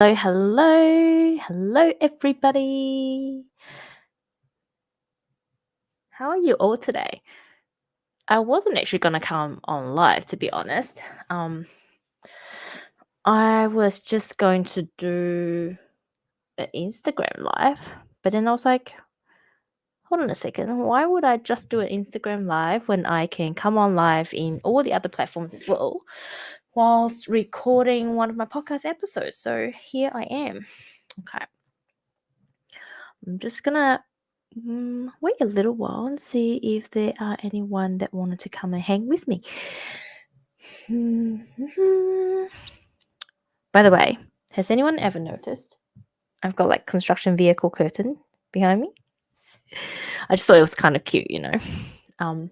Hello, everybody. How are you all today? I wasn't actually gonna come on live, to be honest. I was just going to do an Instagram live, but then I was like, hold on a second, why would I just do an Instagram live when I can come on live in all the other platforms as well, whilst recording one of my podcast episodes? So here I am. Okay. I'm just gonna wait a little while and see if there are anyone that wanted to come and hang with me. By the way, has anyone ever noticed I've got like construction vehicle curtain behind me? I just thought it was kind of cute, but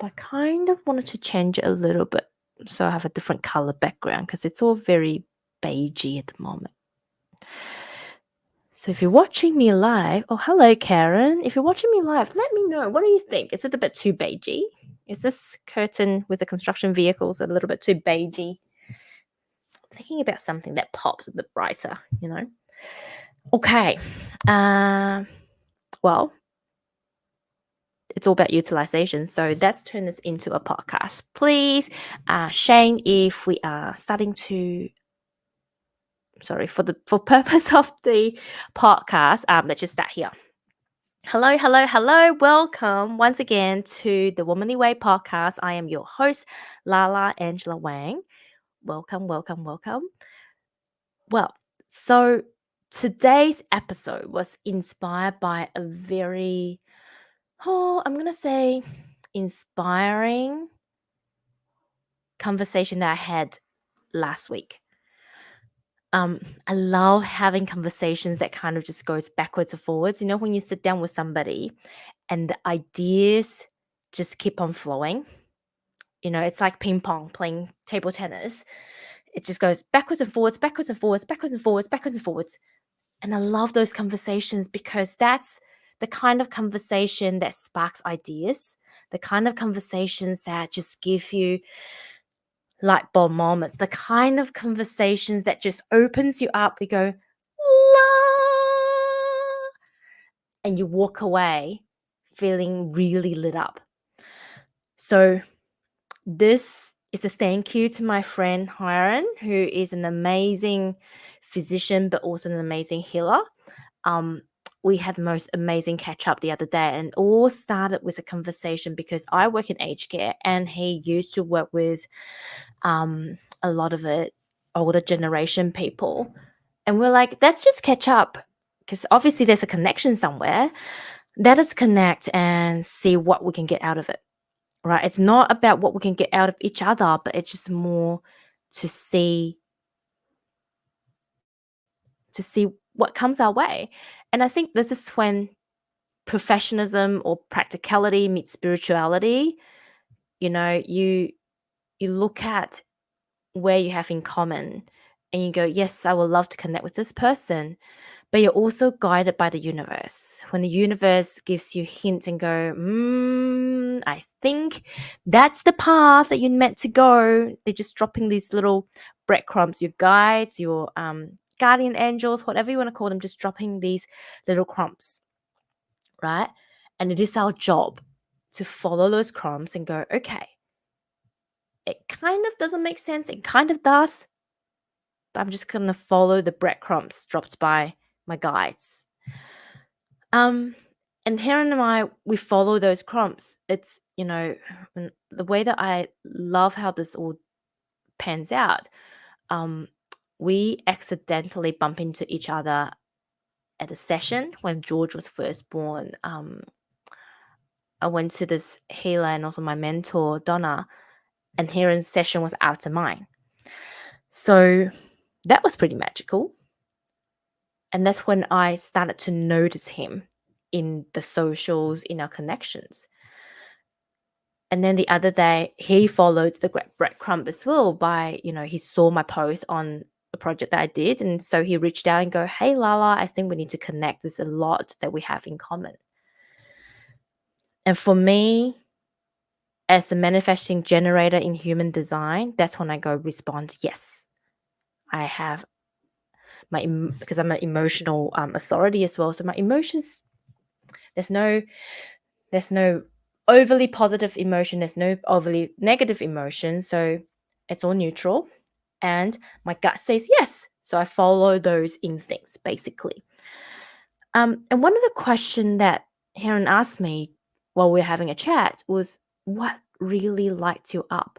I kind of wanted to change it a little bit so I have a different color background because it's all very beigey at the moment. So if you're watching me live, oh, hello, Karen. If you're watching me live, let me know. What do you think? Is it a bit too beigey? Is this curtain with the construction vehicles a little bit too beigey? I'm thinking about something that pops a bit brighter, Okay. Well, it's all about utilization. So let's turn this into a podcast. Please, Shane, if we are starting to for purpose of the podcast, let's just start here. Hello. Welcome once again to the Womanly Way podcast. I am your host, Lala Angela Wang. Welcome. Well, so today's episode was inspired by a very, I'm going to say, inspiring conversation that I had last week. I love having conversations that kind of just goes backwards and forwards. When you sit down with somebody and the ideas just keep on flowing. It's like ping pong, playing table tennis. It just goes backwards and forwards, backwards and forwards, backwards and forwards, backwards and forwards. And I love those conversations because that's the kind of conversation that sparks ideas, the kind of conversations that just give you light bulb moments, the kind of conversations that just opens you up. You go, la, and you walk away feeling really lit up. So this is a thank you to my friend Hiron, who is an amazing physician, but also an amazing healer. We had the most amazing catch up the other day, and all started with a conversation because I work in aged care and he used to work with a lot of it older generation people. And we're like, let's just catch up because obviously there's a connection somewhere. Let us connect and see what we can get out of it. Right? It's not about what we can get out of each other, but it's just more to see what comes our way. And I think this is when professionalism or practicality meets spirituality. You look at where you have in common and you go, yes, I would love to connect with this person, but you're also guided by the universe. When the universe gives you hints and go, I think that's the path that you're meant to go. They're just dropping these little breadcrumbs, your guides, your guardian angels, whatever you want to call them, just dropping these little crumbs, right? And it is our job to follow those crumbs and go, okay, it kind of doesn't make sense. It kind of does, but I'm just going to follow the breadcrumbs dropped by my guides. And Heron and I, we follow those crumbs. It's, the way that I love how this all pans out. We accidentally bump into each other at a session when George was first born. I went to this healer and also my mentor, Donna, and Heron's session was after mine. So that was pretty magical. And that's when I started to notice him in the socials, in our connections. And then the other day, he followed the breadcrumb as well by, he saw my post on a project that I did. And so he reached out and go, hey, Lala, I think we need to connect. There's a lot that we have in common. And for me, as a manifesting generator in human design, that's when I go respond, yes, I have because I'm an emotional authority as well. So my emotions, there's no overly positive emotion, there's no overly negative emotion. So it's all neutral. And my gut says yes. So I follow those instincts basically. And one of the questions that Heron asked me while we are having a chat was, what really lights you up?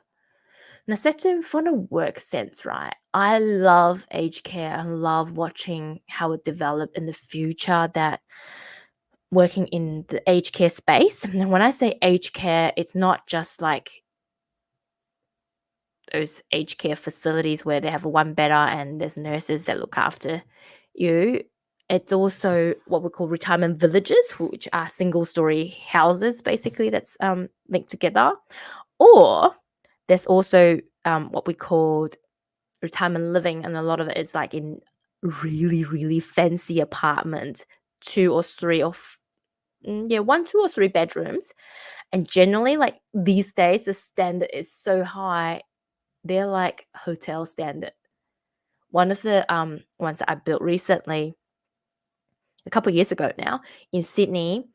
And I said to him, from a work sense, right? I love aged care. I love watching how it developed in the future, that working in the aged care space. And when I say aged care, it's not just like those aged care facilities where they have a one bedder and there's nurses that look after you. It's also what we call retirement villages, which are single story houses basically that's linked together. Or there's also what we called retirement living, and a lot of it is like in really, really fancy apartments, two or three of yeah, one, two or three bedrooms. And generally, like these days, the standard is so high, they're like hotel standard. One of the ones that I built recently, a couple of years ago now, in Sydney,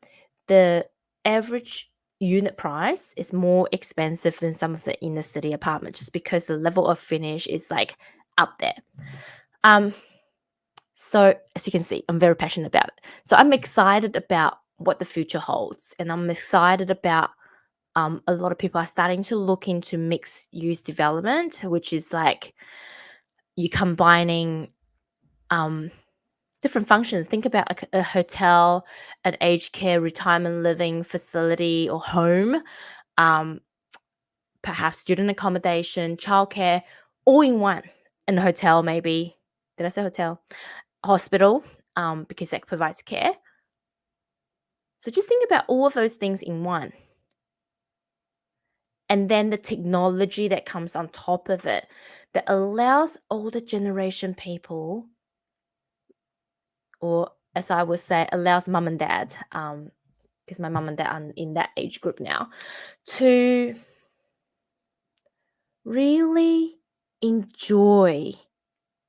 the average unit price is more expensive than some of the inner city apartments, just because the level of finish is like up there. Um, so as you can see, I'm very passionate about it. So I'm excited about what the future holds, and I'm excited about a lot of people are starting to look into mixed use development, which is like you combining um, different functions. Think about a hotel, an aged care, retirement living facility or home, um, perhaps student accommodation, childcare, all in one. And a hotel, maybe. Did I say hotel? Hospital, because that provides care. So just think about all of those things in one. And then the technology that comes on top of it that allows older generation people, or as I would say, allows mum and dad, because my mum and dad are in that age group now, to really enjoy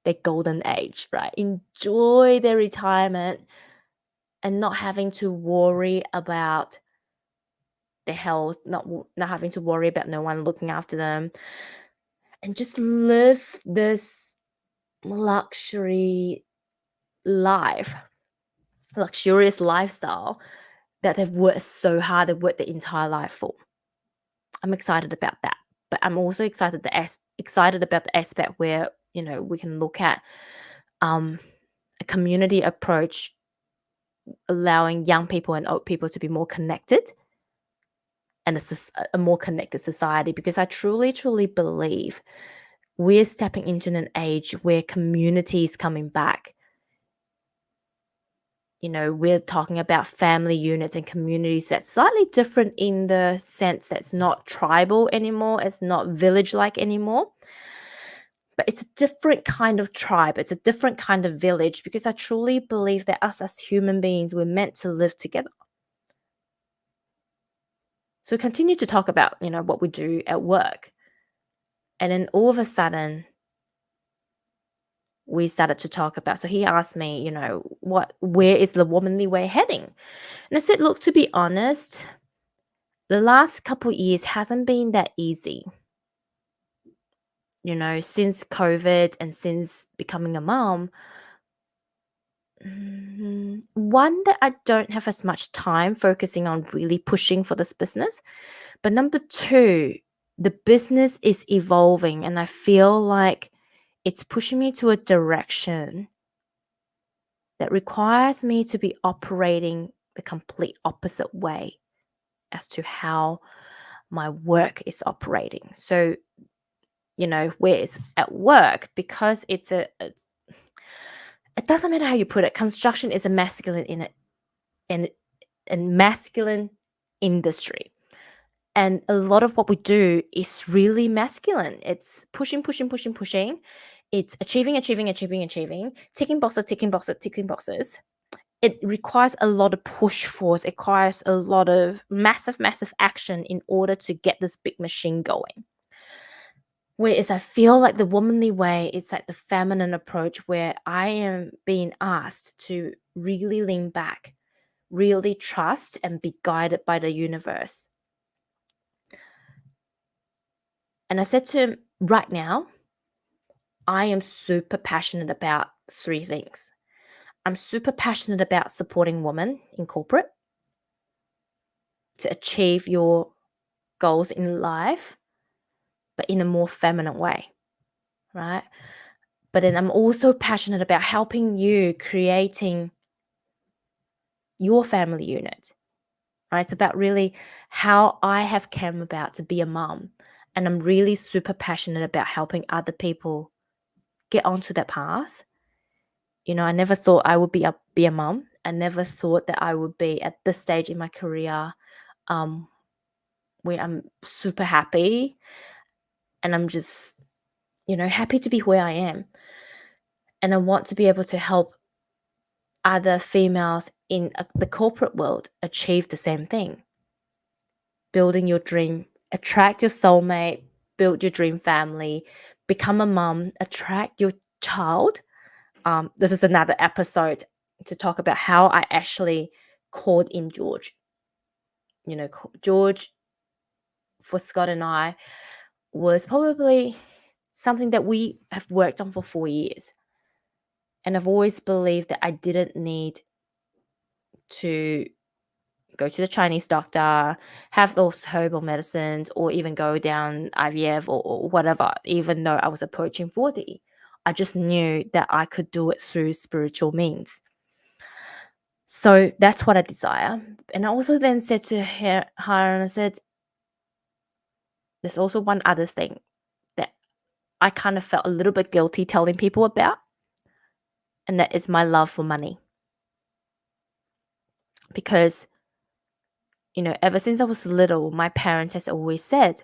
their golden age, right? Enjoy their retirement and not having to worry about their health, not having to worry about no one looking after them, and just live this luxury life, luxurious lifestyle that they've worked so hard, they've worked their entire life for. I'm excited about that, but I'm also excited about the aspect where we can look at a community approach, allowing young people and old people to be more connected, and a more connected society. Because I truly, truly believe we're stepping into an age where community is coming back. We're talking about family units and communities that's slightly different in the sense that's not tribal anymore, it's not village-like anymore. But it's a different kind of tribe, it's a different kind of village, because I truly believe that us as human beings, we're meant to live together. So we continue to talk about, what we do at work. And then all of a sudden, we started to talk about, so he asked me, where is the womanly way heading? And I said, look, to be honest, the last couple years hasn't been that easy. Since COVID and since becoming a mom, one, that I don't have as much time focusing on really pushing for this business. But number two, the business is evolving, and I feel like it's pushing me to a direction that requires me to be operating the complete opposite way as to how my work is operating. So, where it's at work, because it doesn't matter how you put it. Construction is a masculine in masculine industry. And a lot of what we do is really masculine. It's pushing, pushing, pushing, pushing. It's achieving, achieving, achieving, achieving, ticking boxes, ticking boxes, ticking boxes. It requires a lot of push force. It requires a lot of massive, massive action in order to get this big machine going. Whereas I feel like the womanly way, it's like the feminine approach where I am being asked to really lean back, really trust and be guided by the universe. And I said to him, right now, I am super passionate about three things. I'm super passionate about supporting women in corporate to achieve your goals in life, but in a more feminine way, right? But then I'm also passionate about helping you creating your family unit, right? It's about really how I have come about to be a mom. And I'm really super passionate about helping other people get onto that path. I never thought I would be a mom. I never thought that I would be at this stage in my career, um, where I'm super happy and I'm just, happy to be where I am. And I want to be able to help other females in the corporate world achieve the same thing. Building your dream, attract your soulmate, build your dream family, become a mom, attract your child. This is another episode to talk about how I actually called in George. George for Scott and I was probably something that we have worked on for 4 years. And I've always believed that I didn't need to go to the Chinese doctor, have those herbal medicines, or even go down IVF or whatever, even though I was approaching 40. I just knew that I could do it through spiritual means. So that's what I desire. And I also then said to her and I said, there's also one other thing that I kind of felt a little bit guilty telling people about, and that is my love for money. Because, ever since I was little, my parents has always said,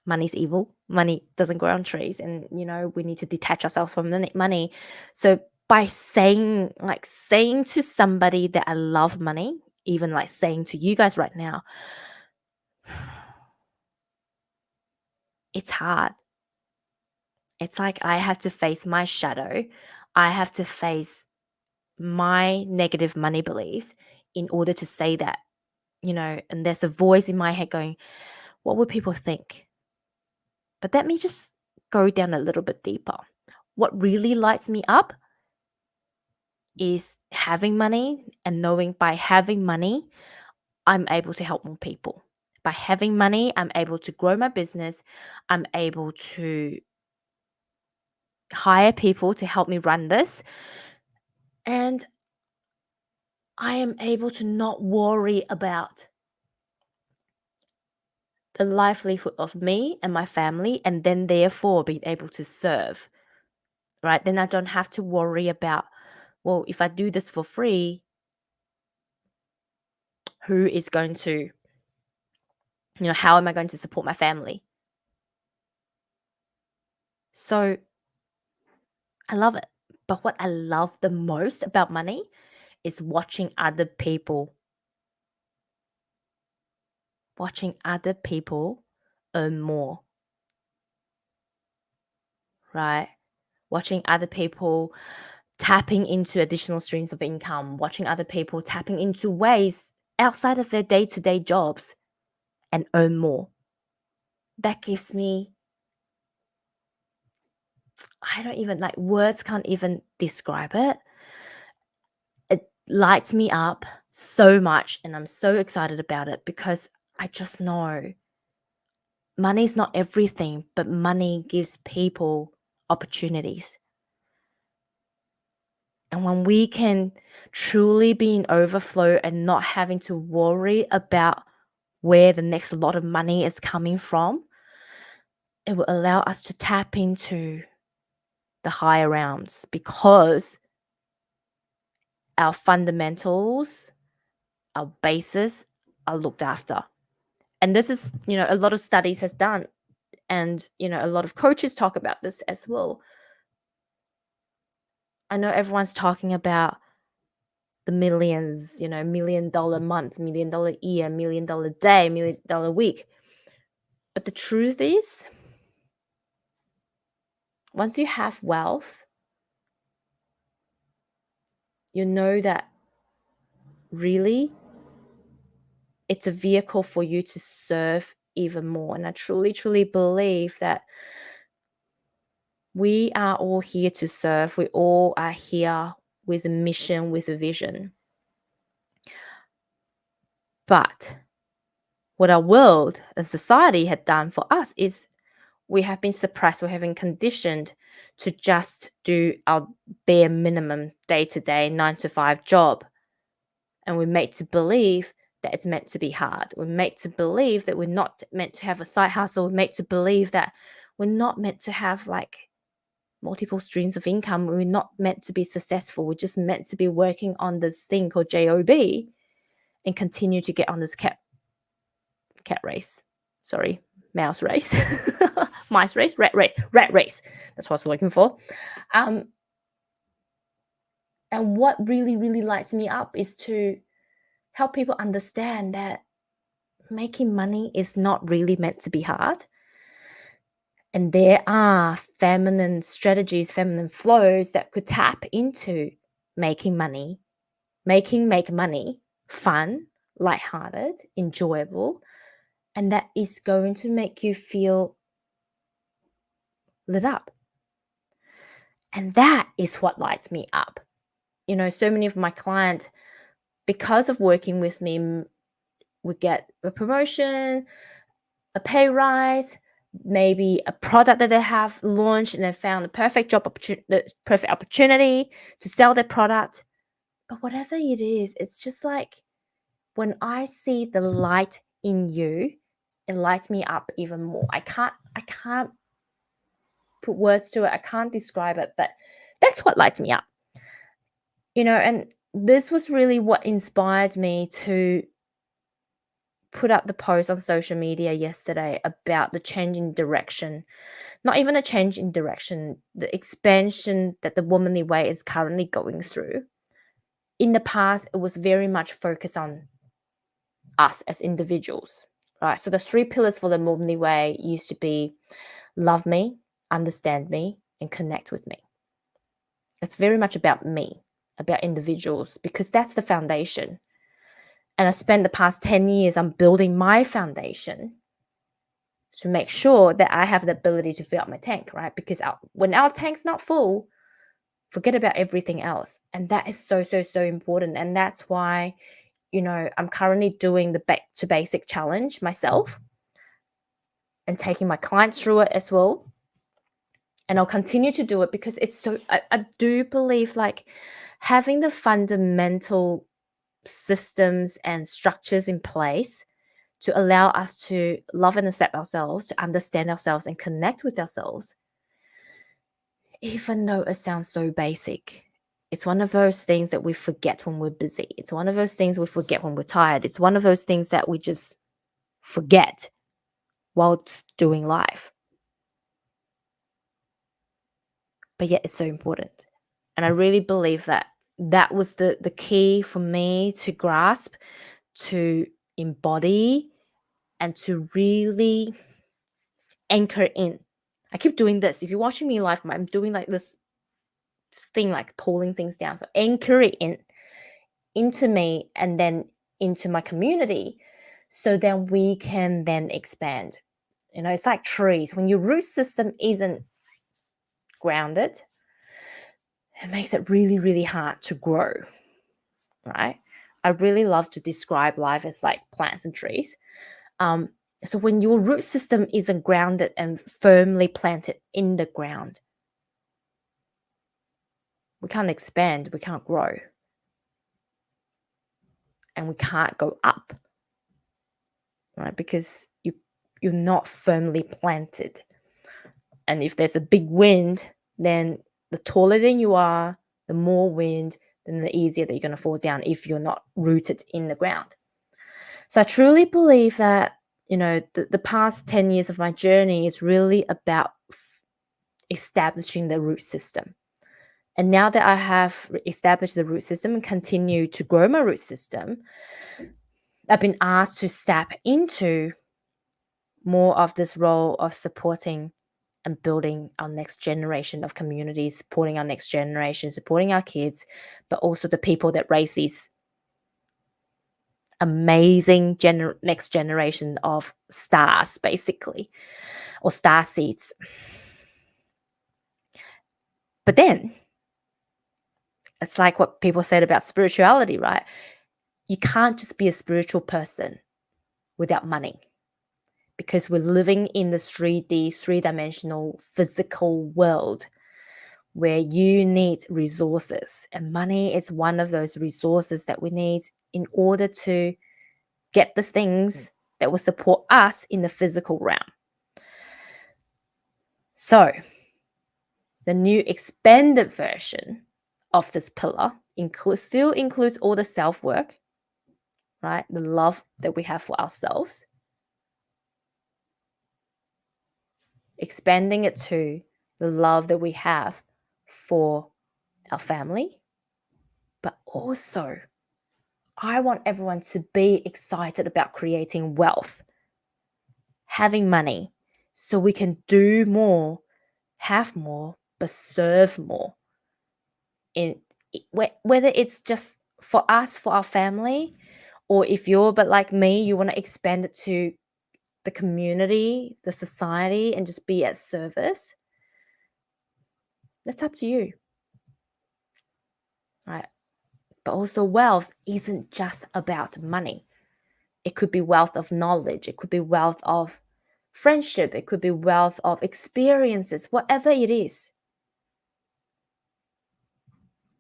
money's evil. Money doesn't grow on trees, and we need to detach ourselves from the money. So by saying to somebody that I love money, even like saying to you guys right now, it's hard. It's like I have to face my shadow. I have to face my negative money beliefs in order to say that, and there's a voice in my head going, what would people think? But let me just go down a little bit deeper. What really lights me up is having money and knowing by having money, I'm able to help more people. By having money, I'm able to grow my business. I'm able to hire people to help me run this. And I am able to not worry about the livelihood of me and my family, and then therefore being able to serve, right? Then I don't have to worry about, well, if I do this for free, who is going to, how am I going to support my family? So I love it. But what I love the most about money is watching other people earn more, right? Watching other people tapping into additional streams of income, watching other people tapping into ways outside of their day-to-day jobs and earn more. That gives me, I don't even like words can't even describe it. It lights me up so much and I'm so excited about it because I just know money's not everything, but money gives people opportunities. And when we can truly be in overflow and not having to worry about where the next lot of money is coming from, it will allow us to tap into the higher realms because our fundamentals, our bases are looked after. And this is, a lot of studies have done. And, a lot of coaches talk about this as well. I know everyone's talking about the millions, $1 million month, $1 million year, $1 million day, $1 million week. But the truth is, once you have wealth, you know that really it's a vehicle for you to serve even more. And I truly, truly believe that we are all here to serve. We all are here with a mission, with a vision. But what our world and society had done for us is we have been suppressed, we have been conditioned to just do our bare minimum day-to-day 9 to 5 job. And we're made to believe that it's meant to be hard. We're made to believe that we're not meant to have a side hustle. We're made to believe that we're not meant to have like multiple streams of income. We're not meant to be successful. We're just meant to be working on this thing called job and continue to get on this cat race. Sorry, mouse race, mice race, rat race. That's what I was looking for. And what really, really lights me up is to help people understand that making money is not really meant to be hard. And there are feminine strategies, feminine flows that could tap into making money, make money fun, lighthearted, enjoyable, and that is going to make you feel lit up. And that is what lights me up. You know, so many of my clients, because of working with me, would get a promotion, a pay rise, maybe a product that they have launched and they found the perfect opportunity to sell their product. But whatever it is, it's just like when I see the light in you, it lights me up even more. I can't put words to it. I can't describe it, but that's what lights me up. You know, and this was really what inspired me to put up the post on social media yesterday about the change in direction. Not even a change in direction, the expansion that the Womanly Way is currently going through. In the past, it was very much focused on us as individuals, right? So the 3 pillars for the Womanly Way used to be love me, understand me, and connect with me. It's very much about me, about individuals, because that's the foundation. And I spent the past 10 years on building my foundation to make sure that I have the ability to fill up my tank, right? Because when our tank's not full, forget about everything else. And that is so, so, so important. And that's why, you know, I'm currently doing the Back to Basic challenge myself and taking my clients through it as well. And I'll continue to do it because it's so, I do believe like having the fundamental systems and structures in place to allow us to love and accept ourselves, to understand ourselves and connect with ourselves, even though it sounds so basic. It's one of those things that we forget when we're busy. It's one of those things we forget when we're tired. It's one of those things that we just forget whilst doing life. But yet it's so important. And I really believe that that was the key for me to grasp, to embody, and to really anchor in. I keep doing this. If you're watching me live, I'm doing like this thing, like pulling things down. So anchor it into me and then into my community so then we can then expand. You know, it's like trees. When your root system isn't grounded, it makes it really, really hard to grow, right? I really love to describe life as like plants and trees. So when your root system isn't grounded and firmly planted in the ground, we can't expand, we can't grow, and we can't go up, right? Because you're not firmly planted. And if there's a big wind, then the taller than you are, the more wind, then the easier that you're going to fall down if you're not rooted in the ground. So I truly believe that, you know, the past 10 years of my journey is really about establishing the root system. And now that I have established the root system and continue to grow my root system, I've been asked to step into more of this role of supporting and building our next generation of communities, supporting our next generation, supporting our kids, but also the people that raise these amazing next generation of stars, basically, or star seeds. But then it's like what people said about spirituality, right? You can't just be a spiritual person without money, because we're living in the 3D, three-dimensional physical world where you need resources, and money is one of those resources that we need in order to get the things that will support us in the physical realm. So the new expanded version of this pillar still includes all the self-work, right? The love that we have for ourselves, expanding it to the love that we have for our family. But also, I want everyone to be excited about creating wealth, having money, so we can do more, have more, but serve more. Whether it's just for us, for our family, or if you're but like me, you want to expand it to the community, the society, and just be at service. That's up to you, right? But also, wealth isn't just about money. It could be wealth of knowledge. It could be wealth of friendship. It could be wealth of experiences, whatever it is.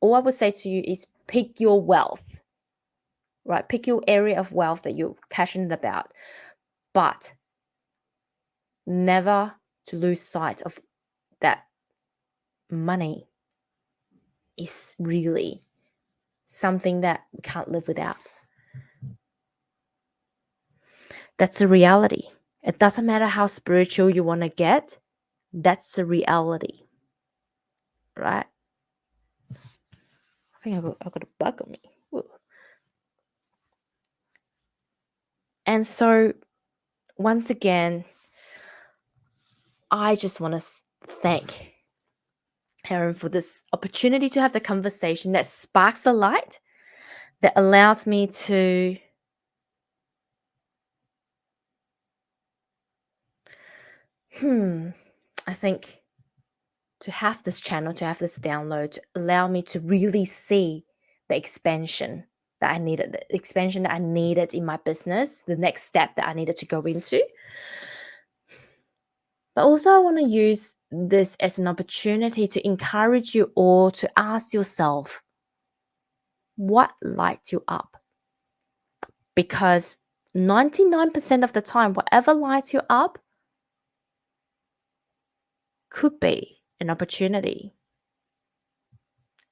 All I would say to you is pick your wealth, right? Pick your area of wealth that you're passionate about, but never to lose sight of that money is really something that we can't live without. That's the reality. It doesn't matter how spiritual you want to get. That's the reality, right? I think I've got a bug on me. Ooh. And so, once again, I just want to thank Erin for this opportunity to have the conversation that sparks the light, that allows me to I think to have this channel, to have this download, to allow me to really see the expansion that I needed, the expansion that I needed in my business, the next step that I needed to go into. But also, I want to use this as an opportunity to encourage you all to ask yourself, what lights you up? Because 99% of the time, whatever lights you up could be an opportunity.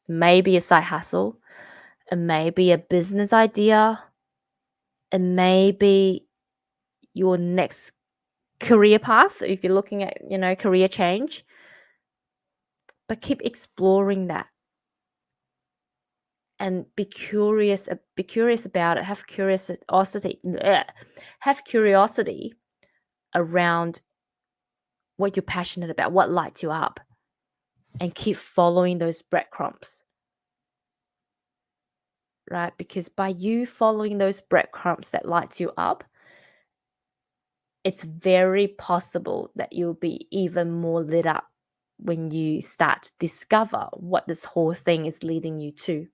Maybe a side hustle, it may be a business idea, it may be your next career path if you're looking at, career change. But keep exploring that and be curious about it. Have curiosity around what you're passionate about, what lights you up, and keep following those breadcrumbs. Right? Because by you following those breadcrumbs that lights you up, it's very possible that you'll be even more lit up when you start to discover what this whole thing is leading you to.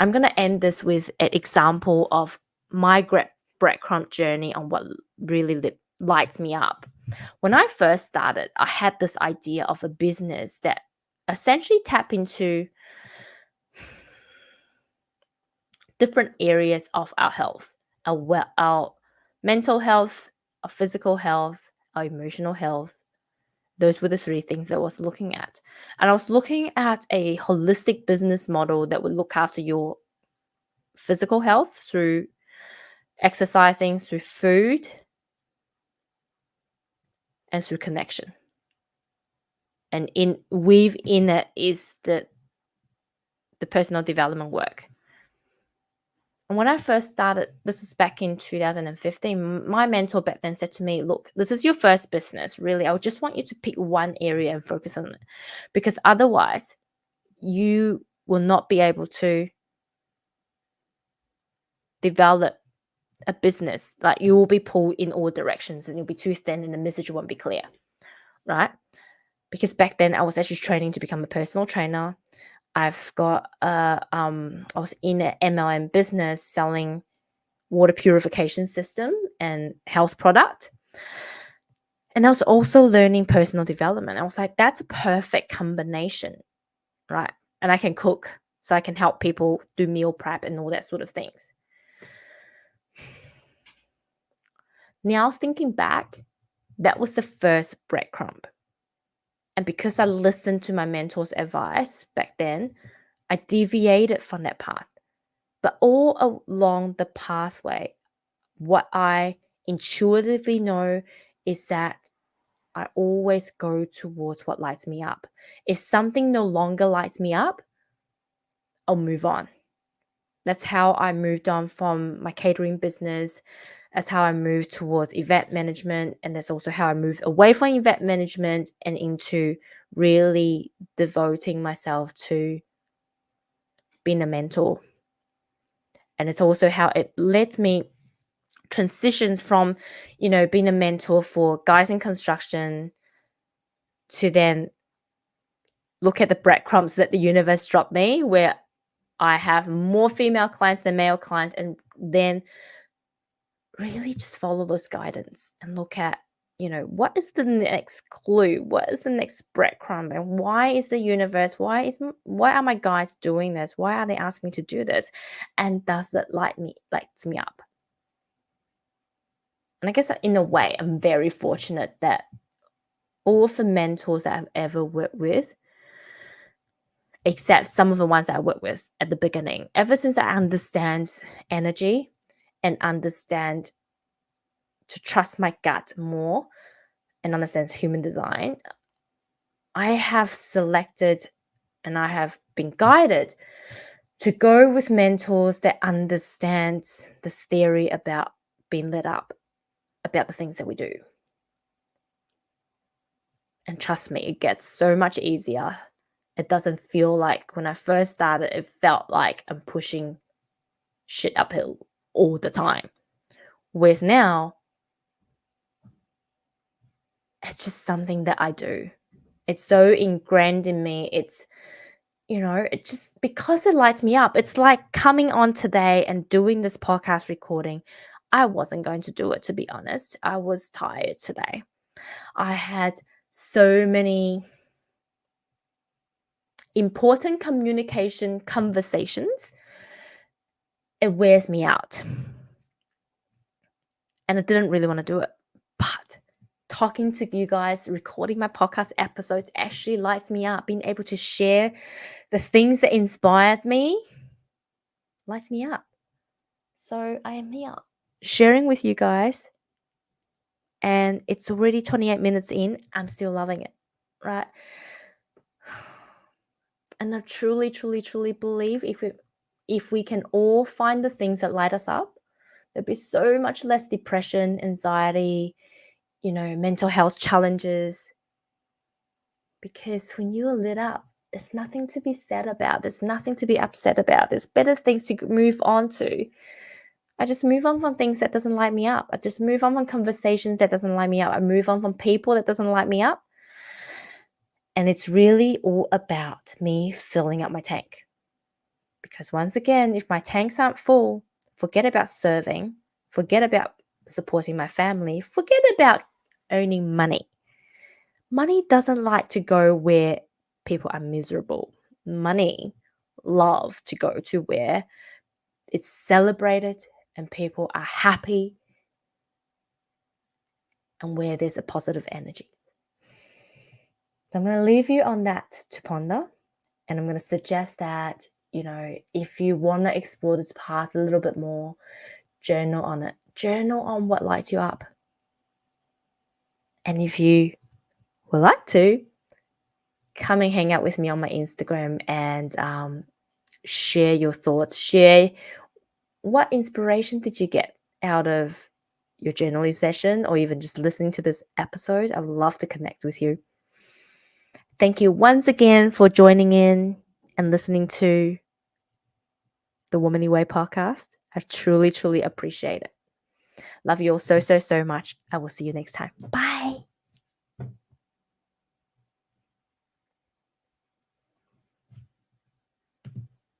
I'm going to end this with an example of my breadcrumb journey on what really lights me up. When I first started, I had this idea of a business that essentially tap into different areas of our health, our mental health, our physical health, our emotional health. Those were the three things that I was looking at. And I was looking at a holistic business model that would look after your physical health through exercising, through food, and through connection. And within it is the personal development work. And when I first started, this was back in 2015, my mentor back then said to me, look, this is your first business, really. I just want you to pick one area and focus on it, because otherwise you will not be able to develop a business. Like, you will be pulled in all directions and you'll be too thin and the message won't be clear, right? Because back then I was actually training to become a personal trainer. I've got I was in an MLM business selling water purification system and health product. And I was also learning personal development. I was like, that's a perfect combination, right? And I can cook, so I can help people do meal prep and all that sort of things. Now thinking back, that was the first breadcrumb. And because I listened to my mentor's advice back then, I deviated from that path. But all along the pathway, what I intuitively know is that I always go towards what lights me up. If something no longer lights me up, I'll move on. That's how I moved on from my catering business. That's how I moved towards event management. And that's also how I moved away from event management and into really devoting myself to being a mentor. And it's also how it led me transitions from, being a mentor for guys in construction to then look at the breadcrumbs that the universe dropped me, where I have more female clients than male clients, and then really just follow those guidance and look at, what is the next clue? What is the next breadcrumb? And why is the universe, why are my guys doing this? Why are they asking me to do this? And does it lights me up? And I guess in a way, I'm very fortunate that all of the mentors that I've ever worked with, except some of the ones that I worked with at the beginning, ever since I understand energy and understand to trust my gut more and understand human design, I have selected and I have been guided to go with mentors that understand this theory about being lit up, about the things that we do. And trust me, it gets so much easier. It doesn't feel like when I first started, it felt like I'm pushing shit uphill all the time. Whereas now, it's just something that I do. It's so ingrained in me. It's, it just, because it lights me up. It's like coming on today and doing this podcast recording. I wasn't going to do it, to be honest. I was tired today. I had so many important communication conversations. It wears me out. And I didn't really want to do it. But talking to you guys, recording my podcast episodes actually lights me up. Being able to share the things that inspires me lights me up. So I am here sharing with you guys. And it's already 28 minutes in. I'm still loving it, right? And I truly, truly, truly believe if we can all find the things that light us up, there'd be so much less depression, anxiety, mental health challenges. Because when you are lit up, there's nothing to be sad about. There's nothing to be upset about. There's better things to move on to. I just move on from things that doesn't light me up. I just move on from conversations that doesn't light me up. I move on from people that doesn't light me up. And it's really all about me filling up my tank. Because once again, if my tanks aren't full, forget about serving, forget about supporting my family, forget about earning money. Money doesn't like to go where people are miserable. Money love to go to where it's celebrated and people are happy and where there's a positive energy. So I'm going to leave you on that to ponder. And I'm going to suggest that, if you want to explore this path a little bit more, journal on it. Journal on what lights you up. And if you would like to, come and hang out with me on my Instagram and share your thoughts, share what inspiration did you get out of your journaling session or even just listening to this episode? I'd love to connect with you. Thank you once again for joining in and listening to the Womanly Way podcast. I truly, truly appreciate it. Love you all so, so, so much. I will see you next time. Bye.